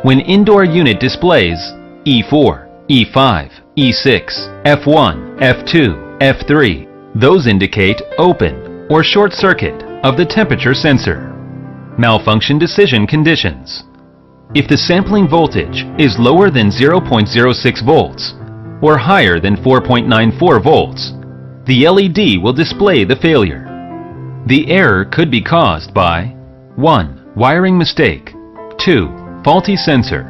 When indoor unit displays E4, E5, E6, F1, F2, F3, those indicate open or short circuit of the temperature sensor. Malfunction decision conditions. If the sampling voltage is lower than 0.06 volts or higher than 4.94 volts, the LED will display the failure. The error could be caused by 1. Wiring mistake, 2. Faulty sensor,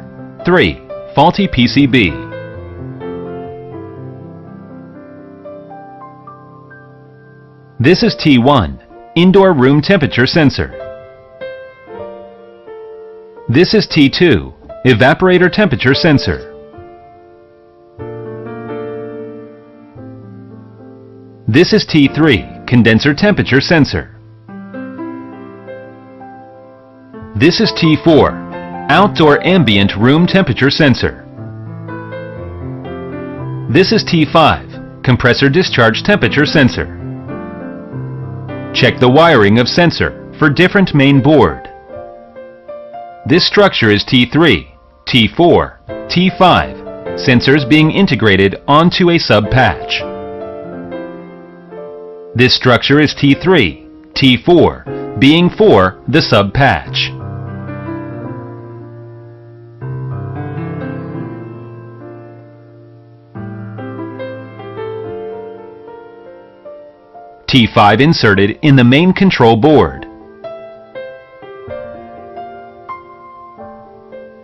3. Faulty PCB. This is T1, indoor room temperature sensor. This is T2, evaporator temperature sensor. This is T3, condenser temperature sensor. This is T4, outdoor ambient room temperature sensor. This is T5, compressor discharge temperature sensor. Check the wiring of sensor for different main board. This structure is T3, T4, T5, sensors being integrated onto a sub-patch. This structure is T3, T4, being for the sub-patch. T5 inserted in the main control board.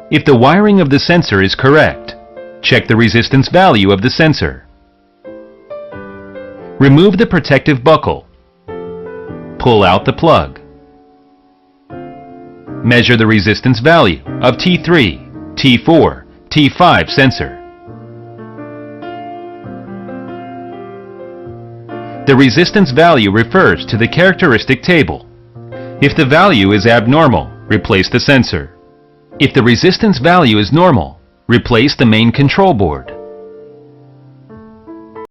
If the wiring of the sensor is correct, check the resistance value of the sensor. Remove the protective buckle. Pull out the plug. Measure the resistance value of T3, T4, T5 sensor. The resistance value refers to the characteristic table. If the value is abnormal, replace the sensor. If the resistance value is normal, replace the main control board.